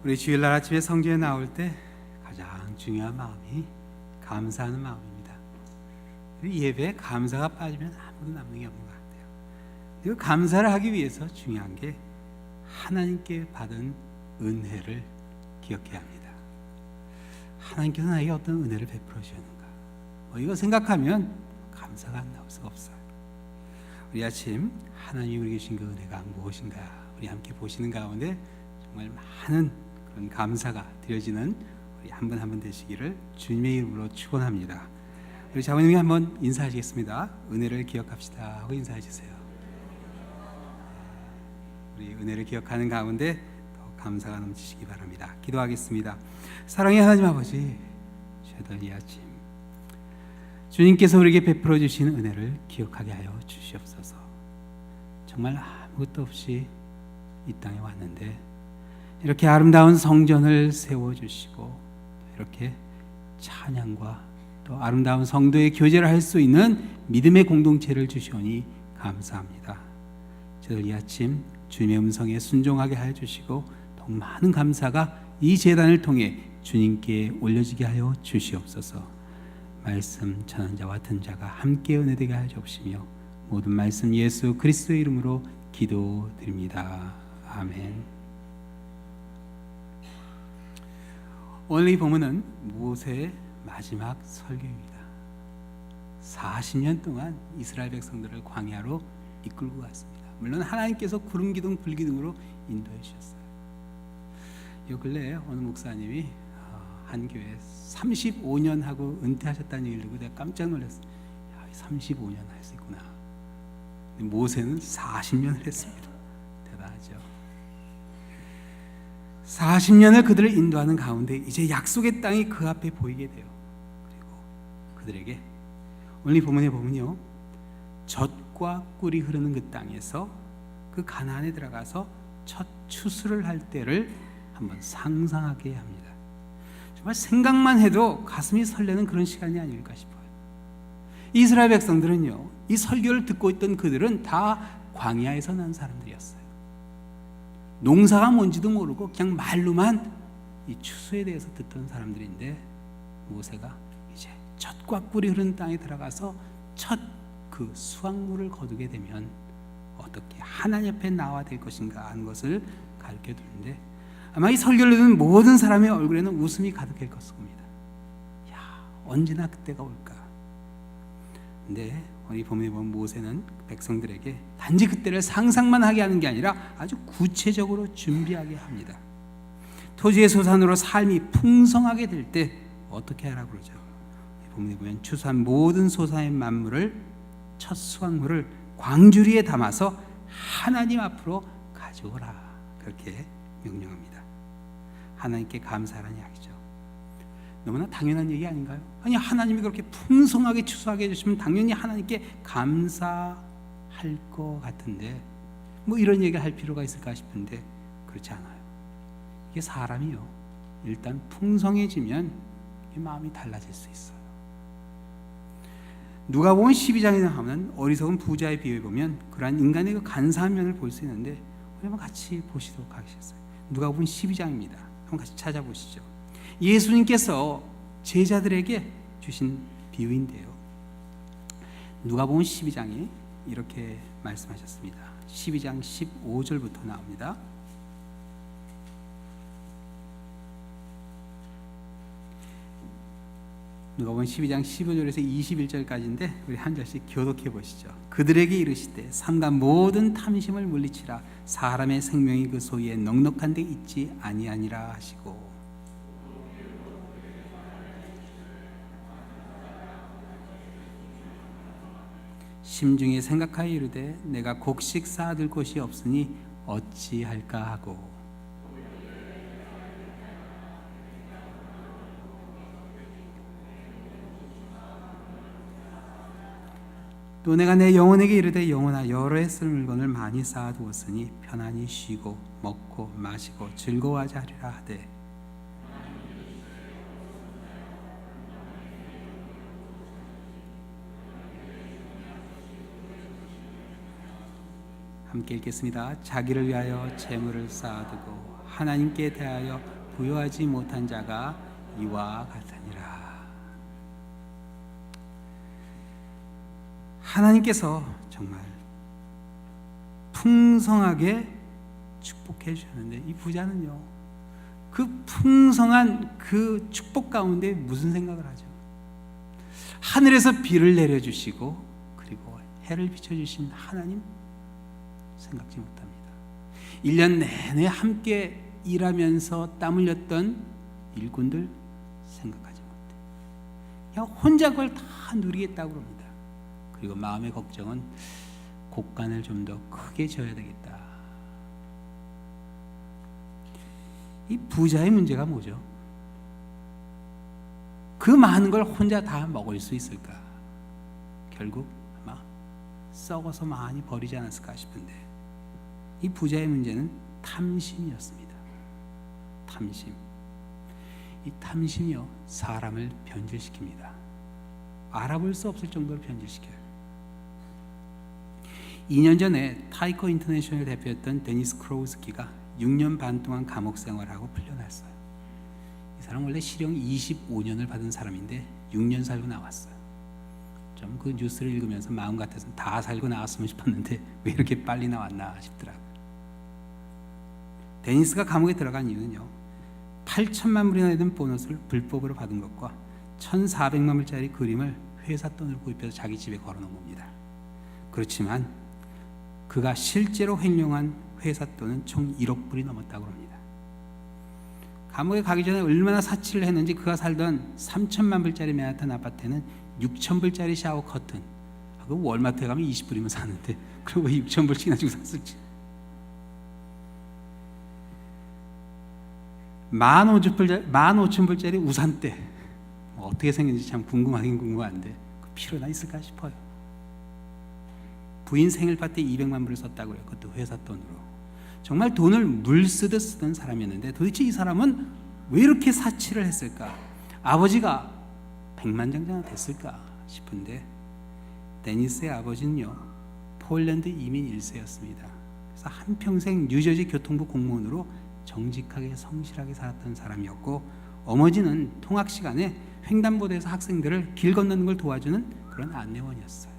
우리 주일날 아침에 성전에 나올 때 가장 중요한 마음이 감사하는 마음입니다. 이 예배에 감사가 빠지면 아무도 남는 게 없는 것 같아요. 그 감사를 하기 위해서 중요한 게 하나님께 받은 은혜를 기억해야 합니다. 하나님께서 나에게 어떤 은혜를 베풀어 주셨는가, 이거 생각하면 감사가 안 나올 수가 없어요. 우리 아침 하나님이 우리에게 주신 그 은혜가 무엇인가 우리 함께 보시는 가운데 정말 많은 그런 감사가 드려지는 우리 한 분 한 분 되시기를 주님의 이름으로 축원합니다. 우리 자매님이 한번 인사하시겠습니다. 은혜를 기억합시다 하고 인사해 주세요. 우리 은혜를 기억하는 가운데 더 감사가 넘치시기 바랍니다. 기도하겠습니다. 사랑의 하나님 아버지, 주여 이 아침 주님께서 우리에게 베풀어 주신 은혜를 기억하게 하여 주시옵소서. 정말 아무것도 없이 이 땅에 왔는데 이렇게 아름다운 성전을 세워주시고 이렇게 찬양과 또 아름다운 성도의 교제를 할 수 있는 믿음의 공동체를 주시오니 감사합니다. 저들 이 아침 주님의 음성에 순종하게 하여 주시고 더 많은 감사가 이 제단을 통해 주님께 올려지게 하여 주시옵소서. 말씀 전하자와 듣는 자가 함께 은혜되게 하여 주시며 모든 말씀 예수 그리스도의 이름으로 기도드립니다. 아멘. 오늘 이 본문은 모세의 마지막 설교입니다. 40년 동안 이스라엘 백성들을 광야로 이끌고 갔습니다. 물론 하나님께서 구름 기둥 불 기둥으로 인도해 주셨어요. 요 근래에 어느 목사님이 한 교회 35년 하고 은퇴하셨다는 얘기를 듣고 내가 깜짝 놀랐어요. 야, 35년 할 수 있구나. 모세는 40년을 했습니다. 대단하죠. 40년을 그들을 인도하는 가운데 이제 약속의 땅이 그 앞에 보이게 돼요. 그리고 그들에게 오늘 이 본문에 보면요, 젖과 꿀이 흐르는 그 땅에서 그 가나안에 들어가서 첫 추수를 할 때를 한번 상상하게 합니다. 정말 생각만 해도 가슴이 설레는 그런 시간이 아닐까 싶어요. 이스라엘 백성들은요, 이 설교를 듣고 있던 그들은 다 광야에서 난 사람들이었어요. 농사가 뭔지도 모르고 그냥 말로만 이 추수에 대해서 듣던 사람들인데 모세가 이제 젖과 꿀이 흐르는 땅에 들어가서 첫 그 수확물을 거두게 되면 어떻게 하나님 앞에 나와야 될 것인가 하는 것을 가르쳐 주는데 아마 이 설교를 듣는 모든 사람의 얼굴에는 웃음이 가득할 것입니다. 야, 언제나 그때가 올까? 근데 오늘 본문에 보면 모세는 백성들에게 단지 그때를 상상만 하게 하는 게 아니라 아주 구체적으로 준비하게 합니다. 토지의 소산으로 삶이 풍성하게 될 때 어떻게 하라고 그러죠? 본문에 보면 추수한 모든 소산의 만물을 첫 수확물을 광주리에 담아서 하나님 앞으로 가져오라, 그렇게 명령합니다. 하나님께 감사하라는 이야기죠. 너무나 당연한 얘기 아닌가요? 아니, 하나님이 그렇게 풍성하게 추수하게 해주시면 당연히 하나님께 감사할 것 같은데 뭐 이런 얘기 할 필요가 있을까 싶은데 그렇지 않아요. 이게 사람이요, 일단 풍성해지면 마음이 달라질 수 있어요. 누가복음 12장에 나오는 어리석은 부자의 비유에 보면 그러한 인간의 그 간사한 면을 볼 수 있는데 우리 한번 같이 보시도록 하겠어요. 누가복음 12장입니다. 한번 같이 찾아보시죠. 예수님께서 제자들에게 주신 비유인데요, 누가복음 12장에 이렇게 말씀하셨습니다. 12장 15절부터 나옵니다. 누가복음 12장 15절에서 21절까지인데 우리 한 절씩 교독해 보시죠. 그들에게 이르시되 삼가 모든 탐심을 물리치라. 사람의 생명이 그 소유에 넉넉한 데 있지 아니하니라 하시고, 심중에 생각하여 이르되 내가 곡식 쌓아둘 곳이 없으니 어찌할까 하고, 또 내가 내 영혼에게 이르되 영혼아, 여러 해 쓸 물건을 많이 쌓아두었으니 편안히 쉬고 먹고 마시고 즐거워하자 하리라 하되, 함께 읽겠습니다. 자기를 위하여 재물을 쌓아두고 하나님께 대하여 부여하지 못한 자가 이와 같으니라. 하나님께서 정말 풍성하게 축복해 주셨는데 이 부자는요, 그 풍성한 그 축복 가운데 무슨 생각을 하죠? 하늘에서 비를 내려주시고 그리고 해를 비춰주신 하나님 생각지 못합니다. 1년 내내 함께 일하면서 땀 흘렸던 일꾼들 생각하지 못해. 그냥 혼자 그걸 다 누리겠다고 합니다. 그리고 마음의 걱정은 곡간을 좀 더 크게 져야 되겠다. 이 부자의 문제가 뭐죠? 그 많은 걸 혼자 다 먹을 수 있을까? 결국 아마 썩어서 많이 버리지 않았을까 싶은데, 이 부자의 문제는 탐심이었습니다. 탐심. 이 탐심이요, 사람을 변질시킵니다. 알아볼 수 없을 정도로 변질시켜요. 2년 전에 타이커 인터내셔널 대표였던 데니스 크로우스키가 6년 반 동안 감옥 생활하고 풀려났어요. 이 사람 원래 실형 25년을 받은 사람인데 6년 살고 나왔어요. 좀 그 뉴스를 읽으면서 마음 같아서는 다 살고 나왔으면 싶었는데 왜 이렇게 빨리 나왔나 싶더라고요. 데니스가 감옥에 들어간 이유는요, 8천만 불이나 되는 보너스를 불법으로 받은 것과 1,400만 불짜리 그림을 회사 돈으로 구입해서 자기 집에 걸어놓은 겁니다. 그렇지만 그가 실제로 횡령한 회사 돈은 총 1억 불이 넘었다고 합니다. 감옥에 가기 전에 얼마나 사치를 했는지 그가 살던 3천만 불짜리 맨하탄 아파트에는 6천 불짜리 샤워 커튼, 그 월마트에 가면 20불이면 사는데 그리고 왜 6천 불씩이나 주고 샀을지. 15,000불짜리 우산대, 어떻게 생긴지 참 궁금하긴 궁금한데 그 필요나 있을까 싶어요. 부인 생일 파티에 200만 불을 썼다고 해요. 그것도 회사 돈으로. 정말 돈을 물 쓰듯 쓰던 사람이었는데 도대체 이 사람은 왜 이렇게 사치를 했을까? 아버지가 백만장자가 됐을까 싶은데, 데니스의 아버지는요, 폴란드 이민 1세였습니다. 그래서 한평생 뉴저지 교통부 공무원으로 정직하게 성실하게 살았던 사람이었고, 어머니는 통학 시간에 횡단보도에서 학생들을 길 건너는 걸 도와주는 그런 안내원이었어요.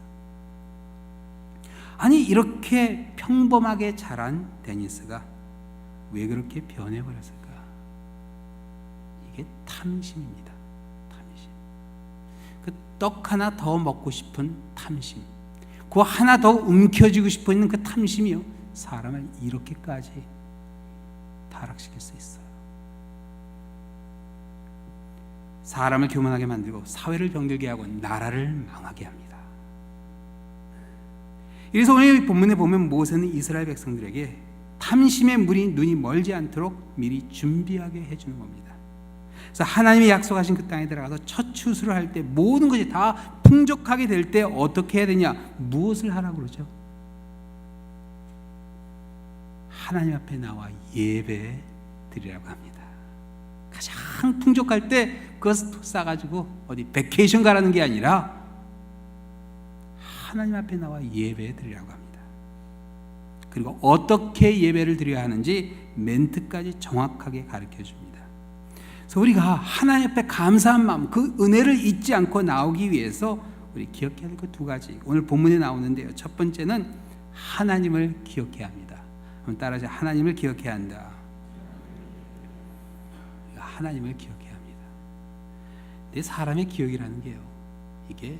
아니, 이렇게 평범하게 자란 데니스가 왜 그렇게 변해버렸을까? 이게 탐심입니다. 탐심. 그 떡 하나 더 먹고 싶은 탐심, 그 하나 더 움켜쥐고 싶어 있는 그 탐심이요, 사람을 이렇게까지 타락시킬 수 있어요. 사람을 교만하게 만들고 사회를 병들게 하고 나라를 망하게 합니다. 그래서 오늘 본문에 보면 모세는 이스라엘 백성들에게 탐심의 눈이 멀지 않도록 미리 준비하게 해주는 겁니다. 그래서 하나님이 약속하신 그 땅에 들어가서 첫 추수를 할 때 모든 것이 다 풍족하게 될 때 어떻게 해야 되냐? 무엇을 하라고 그러죠? 하나님 앞에 나와 예배 드리라고 합니다. 가장 풍족할 때 그것을 싸가지고 어디 베케이션 가라는 게 아니라 하나님 앞에 나와 예배 드리라고 합니다. 그리고 어떻게 예배를 드려야 하는지 멘트까지 정확하게 가르쳐 줍니다. 그래서 우리가 하나님 앞에 감사한 마음, 그 은혜를 잊지 않고 나오기 위해서 우리 기억해야 될 그 두 가지, 오늘 본문에 나오는데요. 첫 번째는 하나님을 기억해야 합니다. 한번 따라하세요. 하나님을 기억해야 한다. 하나님을 기억해야 합니다. 내 사람의 기억이라는 게요, 이게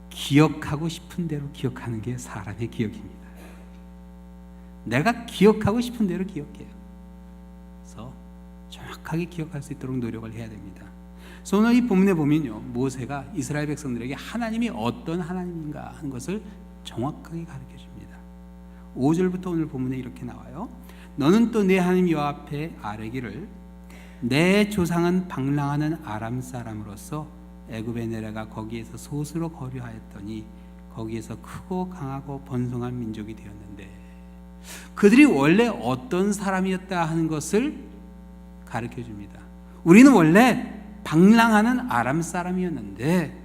기억하고 싶은 대로 기억하는 게 사람의 기억입니다. 내가 기억하고 싶은 대로 기억해요. 그래서 정확하게 기억할 수 있도록 노력을 해야 됩니다. 그래서 오늘 이 본문에 보면요, 모세가 이스라엘 백성들에게 하나님이 어떤 하나님인가 하는 것을 정확하게 가르쳐 줍니다. 5절부터 오늘 본문에 이렇게 나와요. 너는 또 내 하나님 여호와 앞에 아뢰기를, 내 조상은 방랑하는 아람 사람으로서 애굽에 내려가 거기에서 소수로 거류하였더니 거기에서 크고 강하고 번성한 민족이 되었는데, 그들이 원래 어떤 사람이었다 하는 것을 가르쳐 줍니다. 우리는 원래 방랑하는 아람 사람이었는데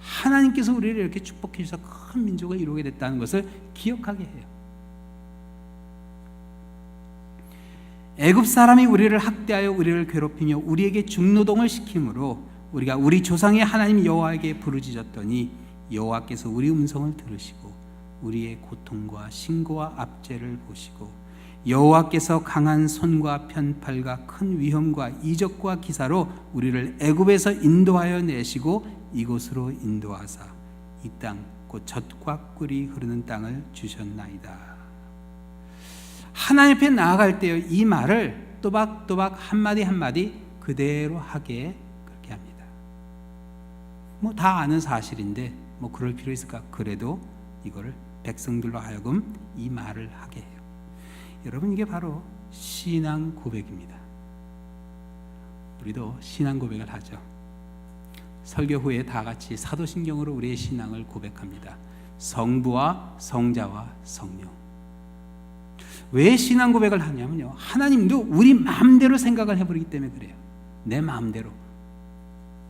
하나님께서 우리를 이렇게 축복해 주셔서 큰 민족을 이루게 됐다는 것을 기억하게 해요. 애굽 사람이 우리를 학대하여 우리를 괴롭히며 우리에게 중노동을 시킴으로 우리가 우리 조상의 하나님 여호와에게 부르짖었더니 여호와께서 우리 음성을 들으시고 우리의 고통과 신고와 압제를 보시고 여호와께서 강한 손과 편팔과 큰 위험과 이적과 기사로 우리를 애굽에서 인도하여 내시고 이곳으로 인도하사 이 땅 곧 젖과 꿀이 흐르는 땅을 주셨나이다. 하나님 앞에 나아갈 때요, 이 말을 또박또박 한마디 한마디 그대로 하게 그렇게 합니다. 뭐 다 아는 사실인데 뭐 그럴 필요 있을까? 그래도 이거를 백성들로 하여금 이 말을 하게 해요. 여러분, 이게 바로 신앙 고백입니다. 우리도 신앙 고백을 하죠. 설교 후에 다 같이 사도신경으로 우리의 신앙을 고백합니다. 성부와 성자와 성령. 왜 신앙 고백을 하냐면요, 하나님도 우리 마음대로 생각을 해버리기 때문에 그래요. 내 마음대로,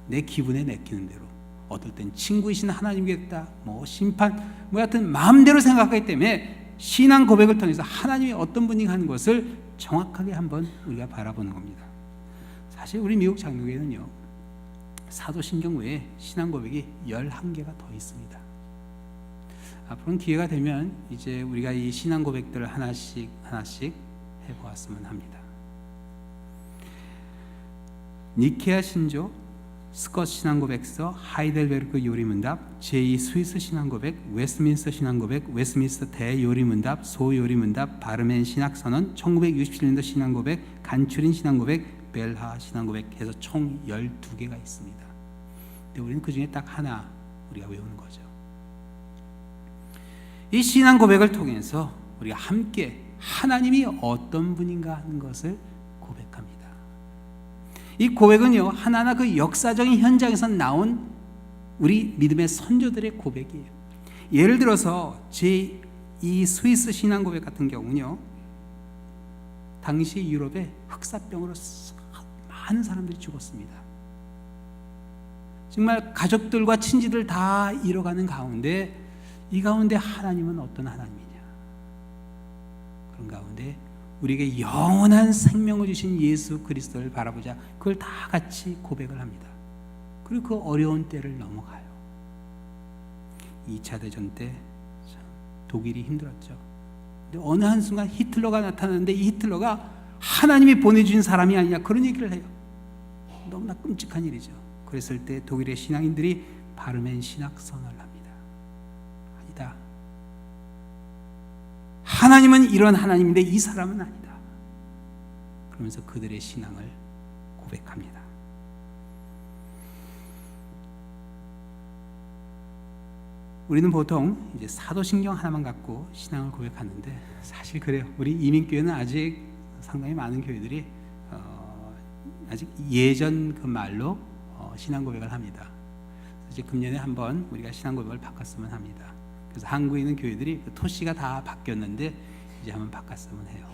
내 기분에 내키는 대로. 어떨 땐 친구이신 하나님이겠다, 뭐 심판, 뭐 하여튼 마음대로 생각하기 때문에 신앙 고백을 통해서 하나님이 어떤 분이 하는 것을 정확하게 한번 우리가 바라보는 겁니다. 사실 우리 미국 장로교회는요, 사도신경 외에 신앙 고백이 11개가 더 있습니다. 앞으로는 기회가 되면 이제 우리가 이 신앙 고백들을 하나씩 해보았으면 합니다. 니케아 신조, 스콧 신앙고백서, 하이델베르크 요리문답, 제2 스위스 신앙고백, 웨스트민스터 신앙고백, 웨스트민스터 대요리문답, 소요리문답, 바르멘 신학선언, 1967년도 신앙고백, 간추린 신앙고백, 벨하 신앙고백 해서 총 12개가 있습니다. 근데 우리는 그 중에 딱 하나 우리가 외우는 거죠. 이 신앙고백을 통해서 우리가 함께 하나님이 어떤 분인가 하는 것을 고백합니다. 이 고백은요, 하나하나 그 역사적인 현장에서 나온 우리 믿음의 선조들의 고백이에요. 예를 들어서 제2 스위스 신앙 고백 같은 경우는요, 당시 유럽에 흑사병으로 많은 사람들이 죽었습니다. 정말 가족들과 친지들 다 잃어가는 가운데 이 가운데 하나님은 어떤 하나님이냐, 그런 가운데 우리에게 영원한 생명을 주신 예수 그리스도를 바라보자, 그걸 다 같이 고백을 합니다. 그리고 그 어려운 때를 넘어가요. 2차 대전 때 독일이 힘들었죠. 근데 어느 한순간 히틀러가 나타나는데 이 히틀러가 하나님이 보내주신 사람이 아니냐, 그런 얘기를 해요. 너무나 끔찍한 일이죠. 그랬을 때 독일의 신앙인들이 바르멘 신학 선언을 합니다. 아니다, 하나님은 이런 하나님인데 이 사람은 아니다. 그러면서 그들의 신앙을 고백합니다. 우리는 보통 이제 사도신경 하나만 갖고 신앙을 고백하는데, 사실 그래요. 우리 이민교회는 아직 상당히 많은 교회들이 아직 예전 그 말로 신앙 고백을 합니다. 이제 금년에 한번 우리가 신앙 고백을 바꿨으면 합니다. 그래서 한국에 있는 교회들이 그 토시가 다 바뀌었는데 이제 한번 바꿨으면 해요.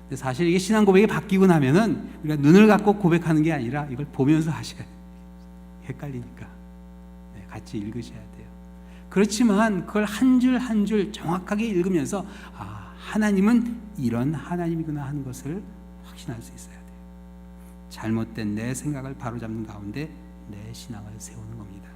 근데 사실 이게 신앙 고백이 바뀌고 나면은 우리가 눈을 갖고 고백하는 게 아니라 이걸 보면서 하셔야 돼요. 헷갈리니까. 네, 같이 읽으셔야 돼요. 그렇지만 그걸 한 줄 한 줄 정확하게 읽으면서 하나님은 이런 하나님이구나 하는 것을 확신할 수 있어야 돼요. 잘못된 내 생각을 바로잡는 가운데 내 신앙을 세우는 겁니다.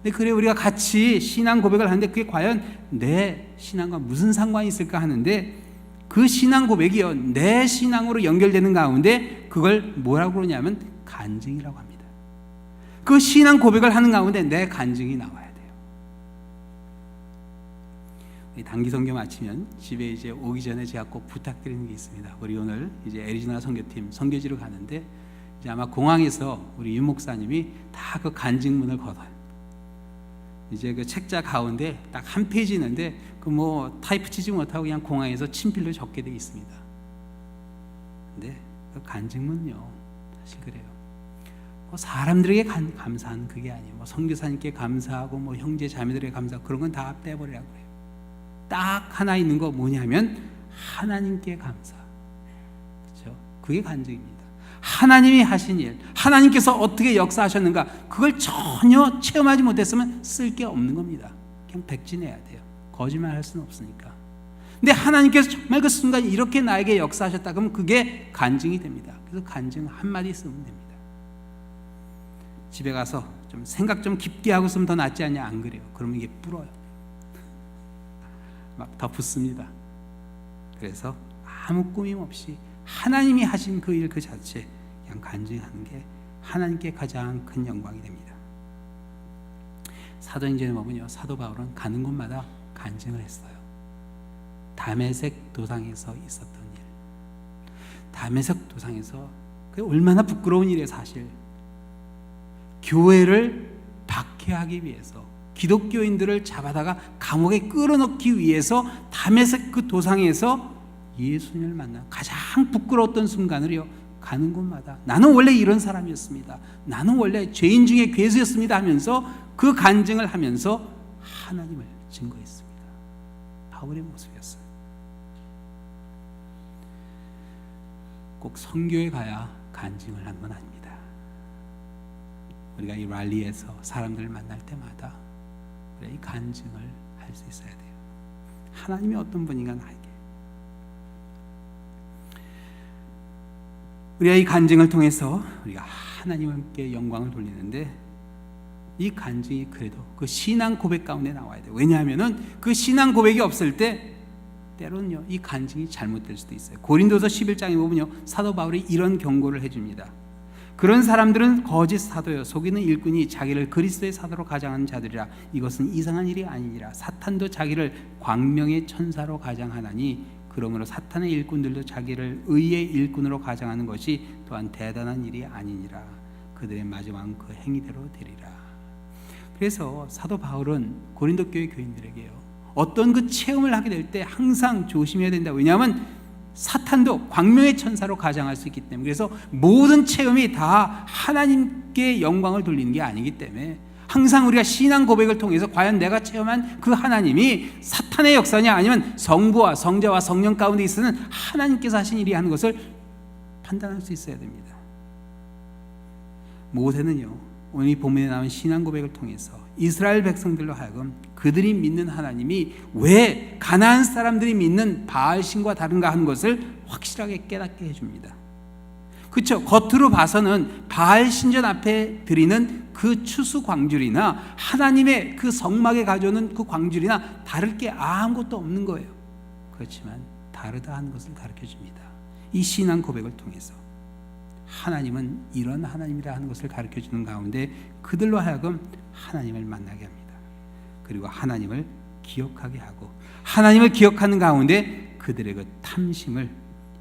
근데 그래 우리가 같이 신앙 고백을 하는데 그게 과연 내 신앙과 무슨 상관이 있을까 하는데, 그 신앙 고백이요, 내 신앙으로 연결되는 가운데 그걸 뭐라고 그러냐면 간증이라고 합니다. 그 신앙 고백을 하는 가운데 내 간증이 나와야 돼요. 단기 선교 마치면 집에 이제 오기 전에 제가 꼭 부탁드리는 게 있습니다. 우리 오늘 이제 애리조나 선교팀 선교지로 가는데 이제 아마 공항에서 우리 윤 목사님이 다 그 간증문을 걷어요. 이제 그 책자 가운데 딱 한 페이지 있는데 그 뭐 타이프 치지 못하고 그냥 공항에서 친필로 적게 되어 있습니다. 근데 그 간증문요, 사실 그래요. 뭐 사람들에게 감사하는 그게 아니에요. 뭐 선교사님께 감사하고 뭐 형제 자매들에게 감사하고 그런 건 다 빼버리라고 그래요. 딱 하나 있는 거 뭐냐면 하나님께 감사. 그렇죠? 그게 간증입니다. 하나님이 하신 일, 하나님께서 어떻게 역사하셨는가, 그걸 전혀 체험하지 못했으면 쓸 게 없는 겁니다. 그냥 백지내야 돼요. 거짓말할 수는 없으니까. 근데 하나님께서 정말 그 순간 이렇게 나에게 역사하셨다 그러면 그게 간증이 됩니다. 그래서 간증 한마디 쓰면 됩니다. 집에 가서 좀 생각 좀 깊게 하고 쓰면 더 낫지 않냐? 안 그래요. 그러면 이게 불어요. 막 덮습니다. 그래서 아무 꾸밈 없이 하나님이 하신 그 일 그 자체 그냥 간증하는 게 하나님께 가장 큰 영광이 됩니다. 사도행전에 보면요, 사도 바울은 가는 곳마다 간증을 했어요. 다메섹 도상에서 있었던 일, 다메섹 도상에서 그게 얼마나 부끄러운 일이에요. 사실 교회를 박해하기 위해서, 기독교인들을 잡아다가 감옥에 끌어넣기 위해서 다메섹 그 도상에서 예수님을 만나 가장 부끄러웠던 순간을요, 가는 곳마다 나는 원래 이런 사람이었습니다, 나는 원래 죄인 중에 괴수였습니다 하면서 그 간증을 하면서 하나님을 증거했습니다. 바울의 모습이었어요. 꼭 선교에 가야 간증을 하는 건 아닙니다. 우리가 이 랠리에서 사람들을 만날 때마다 우리가 이 간증을 할 수 있어야 돼요. 하나님이 어떤 분인가 나에게. 우리가 이 간증을 통해서 우리가 하나님께 영광을 돌리는데, 이 간증이 그래도 그 신앙 고백 가운데 나와야 돼요. 왜냐하면은 그 신앙 고백이 없을 때 때로는요 이 간증이 잘못될 수도 있어요. 고린도서 11장에 보면요, 사도 바울이 이런 경고를 해줍니다. 그런 사람들은 거짓 사도요 속이는 일꾼이 자기를 그리스도의 사도로 가장하는 자들이라. 이것은 이상한 일이 아니니라. 사탄도 자기를 광명의 천사로 가장하나니 그러므로 사탄의 일꾼들도 자기를 의의 일꾼으로 가장하는 것이 또한 대단한 일이 아니니라. 그들의 마지막은 그 행위대로 되리라. 그래서 사도 바울은 고린도 교회 교인들에게요, 어떤 그 체험을 하게 될 때 항상 조심해야 된다. 왜냐하면 사탄도 광명의 천사로 가장할 수 있기 때문에. 그래서 모든 체험이 다 하나님께 영광을 돌리는 게 아니기 때문에 항상 우리가 신앙 고백을 통해서 과연 내가 체험한 그 하나님이 사탄의 역사냐 아니면 성부와 성자와 성령 가운데 있는 하나님께서 하신 일이 하는 것을 판단할 수 있어야 됩니다. 모세는요 오늘 이 본문에 나온 신앙 고백을 통해서 이스라엘 백성들로 하여금 그들이 믿는 하나님이 왜 가나안 사람들이 믿는 바알신과 다른가 하는 것을 확실하게 깨닫게 해줍니다. 그렇죠? 겉으로 봐서는 바알 신전 앞에 드리는 그 추수 광줄이나 하나님의 그 성막에 가져오는 그 광줄이나 다를 게 아무것도 없는 거예요. 그렇지만 다르다 하는 것을 가르쳐줍니다. 이 신앙 고백을 통해서 하나님은 이런 하나님이라 하는 것을 가르쳐주는 가운데 그들로 하여금 하나님을 만나게 합니다. 그리고 하나님을 기억하게 하고, 하나님을 기억하는 가운데 그들의 그 탐심을,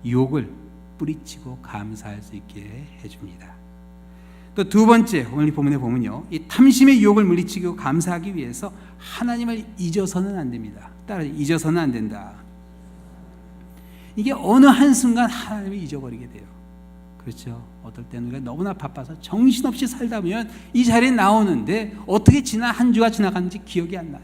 유혹을 뿌리치고 감사할 수 있게 해줍니다. 또 두 번째, 오늘 이 본문에 보면요, 이 탐심의 유혹을 물리치고 감사하기 위해서 하나님을 잊어서는 안 됩니다. 따라 잊어서는 안 된다. 이게 어느 한순간 하나님을 잊어버리게 돼요. 그렇죠? 어떨 때는 우리가 너무나 바빠서 정신없이 살다 보면 이 자리에 나오는데 어떻게 한 주가 지나갔는지 기억이 안 나요.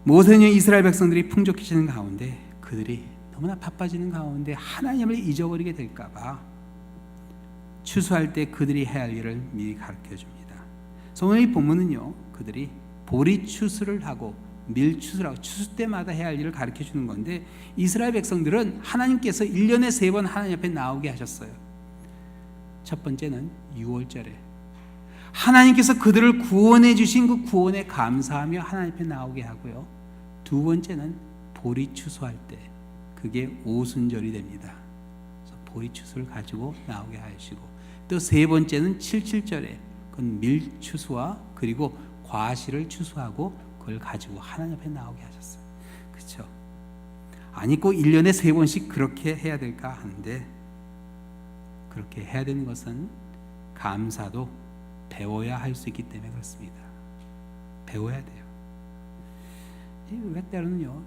모세는 이스라엘 백성들이 풍족해지는 가운데 그들이 너무나 바빠지는 가운데 하나님을 잊어버리게 될까 봐 추수할 때 그들이 해야 할 일을 미리 가르쳐 줍니다. 그래서 오늘 이 본문은요, 그들이 보리 추수를 하고 밀추수라고 추수 때마다 해야 할 일을 가르쳐 주는 건데, 이스라엘 백성들은 하나님께서 1년에 3번 하나님 앞에 나오게 하셨어요. 첫 번째는 6월절에 하나님께서 그들을 구원해 주신 그 구원에 감사하며 하나님 앞에 나오게 하고요, 두 번째는 보리 추수할 때, 그게 오순절이 됩니다. 그래서 보리 추수를 가지고 나오게 하시고, 또 세 번째는 77절에 그건 밀추수와 그리고 과실을 추수하고 그걸 가지고 하나님 앞에 나오게 하셨어요. 그렇죠? 아니 꼭 1년에 3번씩 그렇게 해야 될까 하는데, 그렇게 해야 되는 것은 감사도 배워야 할 수 있기 때문에 그렇습니다. 배워야 돼요. 우리가 때로는요,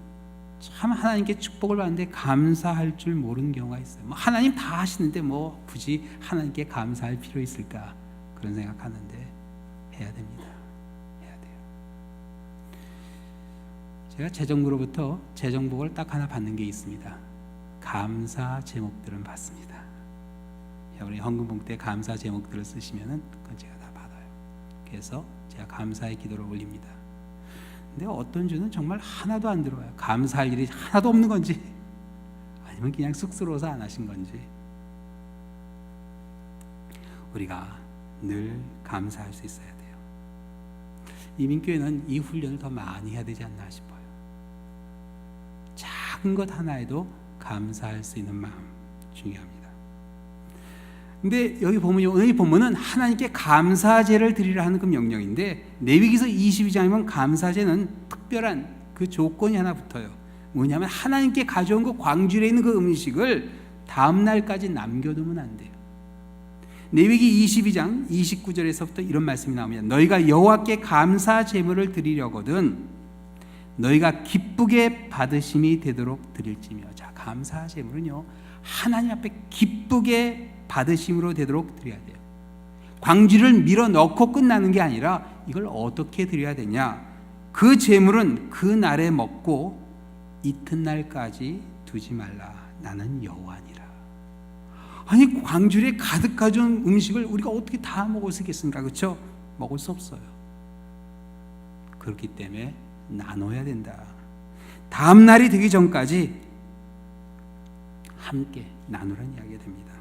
참 하나님께 축복을 받는데 감사할 줄 모르는 경우가 있어요. 뭐 하나님 다 하시는데 뭐 굳이 하나님께 감사할 필요 있을까, 그런 생각하는데 해야 됩니다. 해야 돼요. 제가 재정부로부터 재정복을 딱 하나 받는 게 있습니다. 감사 제목들은 받습니다. 우리 헌금 봉투 때 감사 제목들을 쓰시면은 그건 제가 다 받아요. 그래서 제가 감사의 기도를 올립니다. 근데 어떤 주는 정말 하나도 안 들어와요. 감사할 일이 하나도 없는 건지 아니면 그냥 쑥스러워서 안 하신 건지. 우리가 늘 감사할 수 있어야 돼요. 이민교회는 이 훈련을 더 많이 해야 되지 않나 싶어요. 작은 것 하나에도 감사할 수 있는 마음 중요합니다. 근데 여기 보면요, 오늘 이 본문은 하나님께 감사제를 드리라 하는 그 명령인데, 레위기서 22장이면 감사제는 특별한 그 조건이 하나 붙어요. 뭐냐면 하나님께 가져온 그 광주리에 있는 그 음식을 다음 날까지 남겨두면 안 돼요. 레위기 22장 29절에서부터 이런 말씀이 나옵니다. 너희가 여호와께 감사 제물을 드리려거든 너희가 기쁘게 받으심이 되도록 드릴지며. 자, 감사 제물은요, 하나님 앞에 기쁘게 받으심으로 되도록 드려야 돼요. 광주를 밀어 넣고 끝나는 게 아니라 이걸 어떻게 드려야 되냐? 그 제물은 그 날에 먹고 이튿날까지 두지 말라. 나는 여호와니라. 아니, 광주리에 가득 가져온 음식을 우리가 어떻게 다 먹을 수 있겠습니까? 그렇죠? 먹을 수 없어요. 그렇기 때문에 나눠야 된다. 다음 날이 되기 전까지 함께 나누라는 이야기가 됩니다.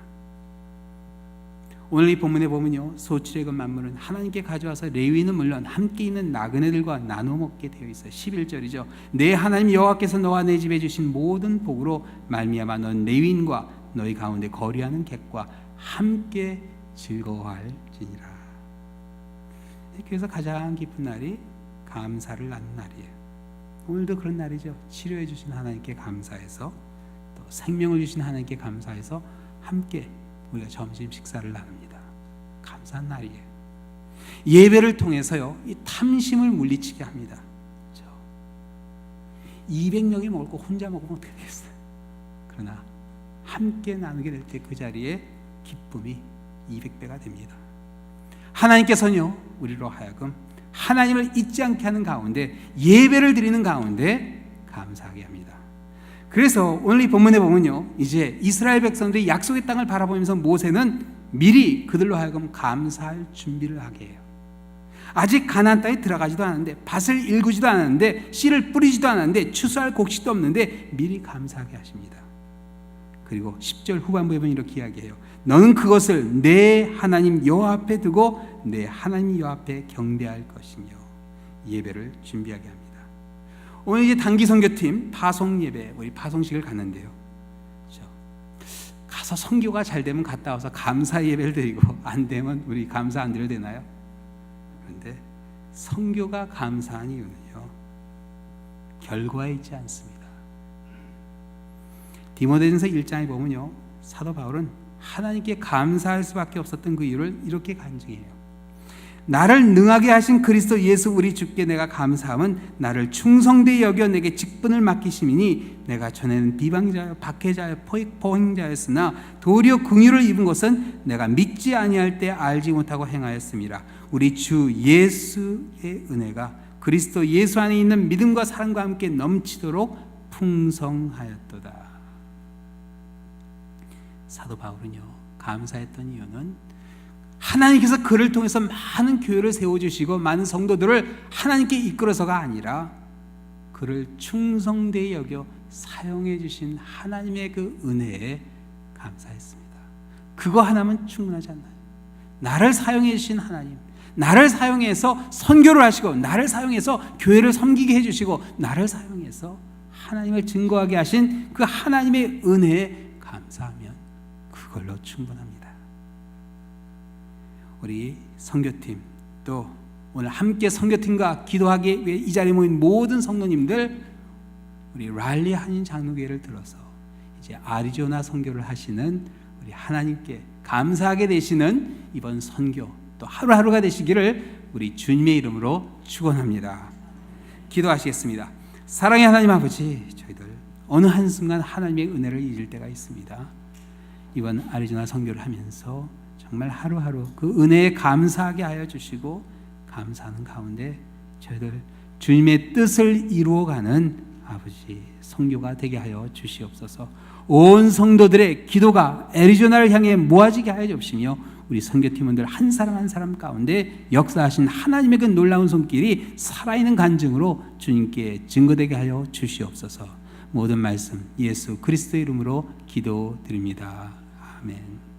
오늘 이 본문에 보면요, 소출의 만물은 하나님께 가져와서 레위인은 물론 함께 있는 나그네들과 나눠 먹게 되어 있어요. 11절이죠. 내 하나님 여호와께서 너와 내 집에 주신 모든 복으로 말미암아 넌 레위인과 너희 가운데 거리하는 객과 함께 즐거워할지니라. 그래서 가장 기쁜 날이 감사를 나눈 날이에요. 오늘도 그런 날이죠. 치료해 주신 하나님께 감사해서, 또 생명을 주신 하나님께 감사해서 함께 우리가 점심 식사를 나눕니다. 감사한 날이에요. 예배를 통해서요, 이 탐심을 물리치게 합니다. 그렇죠? 200명이 먹을 거 혼자 먹으면 어떻게 되겠어요? 그러나 함께 나누게 될 때 그 자리에 기쁨이 200배가 됩니다. 하나님께서는요, 우리로 하여금 하나님을 잊지 않게 하는 가운데, 예배를 드리는 가운데 감사하게 합니다. 그래서 오늘 이 본문에 보면요, 이제 이스라엘 백성들이 약속의 땅을 바라보면서 모세는 미리 그들로 하여금 감사할 준비를 하게 해요. 아직 가나안 땅에 들어가지도 않았는데, 밭을 일구지도 않았는데, 씨를 뿌리지도 않았는데, 추수할 곡식도 없는데 미리 감사하게 하십니다. 그리고 10절 후반부에 보면 이렇게 이야기해요. 너는 그것을 내 하나님 여호와 앞에 두고 내 하나님 여호와 앞에 경배할 것이며. 예배를 준비하게 합니다. 오늘 이제 단기 선교팀 파송 예배, 우리 파송식을 갔는데요. 그렇죠? 가서 선교가 잘 되면 갔다 와서 감사 예배를 드리고, 안 되면 우리 감사 안 드려도 되나요? 그런데 선교가 감사한 이유는요, 결과에 있지 않습니다. 디모데전서 1장에 보면요, 사도 바울은 하나님께 감사할 수밖에 없었던 그 이유를 이렇게 간증해요. 나를 능하게 하신 그리스도 예수 우리 주께 내가 감사함은 나를 충성되이 여겨 내게 직분을 맡기심이니, 내가 전에는 비방자여 박해자여 포행자였으나 도리어 긍휼을 입은 것은 내가 믿지 아니할 때 알지 못하고 행하였음이라. 우리 주 예수의 은혜가 그리스도 예수 안에 있는 믿음과 사랑과 함께 넘치도록 풍성하였도다. 사도 바울은요, 감사했던 이유는 하나님께서 그를 통해서 많은 교회를 세워주시고 많은 성도들을 하나님께 이끌어서가 아니라, 그를 충성되이 여겨 사용해 주신 하나님의 그 은혜에 감사했습니다. 그거 하나면 충분하지 않나요? 나를 사용해 주신 하나님, 나를 사용해서 선교를 하시고, 나를 사용해서 교회를 섬기게 해주시고, 나를 사용해서 하나님을 증거하게 하신 그 하나님의 은혜에 감사하면 그걸로 충분합니다. 우리 선교팀, 또 오늘 함께 선교팀과 기도하기 위해 이 자리에 모인 모든 성도님들, 우리 랄리 한인 장로교회를 들어서 이제 아리조나 선교를 하시는 우리 하나님께 감사하게 되시는 이번 선교 또 하루하루가 되시기를 우리 주님의 이름으로 축원합니다. 기도하시겠습니다. 사랑의 하나님 아버지, 저희들 어느 한순간 하나님의 은혜를 잊을 때가 있습니다. 이번 아리조나 선교를 하면서 정말 하루하루 그 은혜에 감사하게 하여 주시고, 감사하는 가운데 저희들 주님의 뜻을 이루어가는 아버지 선교가 되게 하여 주시옵소서. 온 성도들의 기도가 애리조나를 향해 모아지게 하여 주시며, 우리 선교팀원들 한 사람 한 사람 가운데 역사하신 하나님의 그 놀라운 손길이 살아있는 간증으로 주님께 증거되게 하여 주시옵소서. 모든 말씀 예수 그리스도의 이름으로 기도드립니다. 아멘.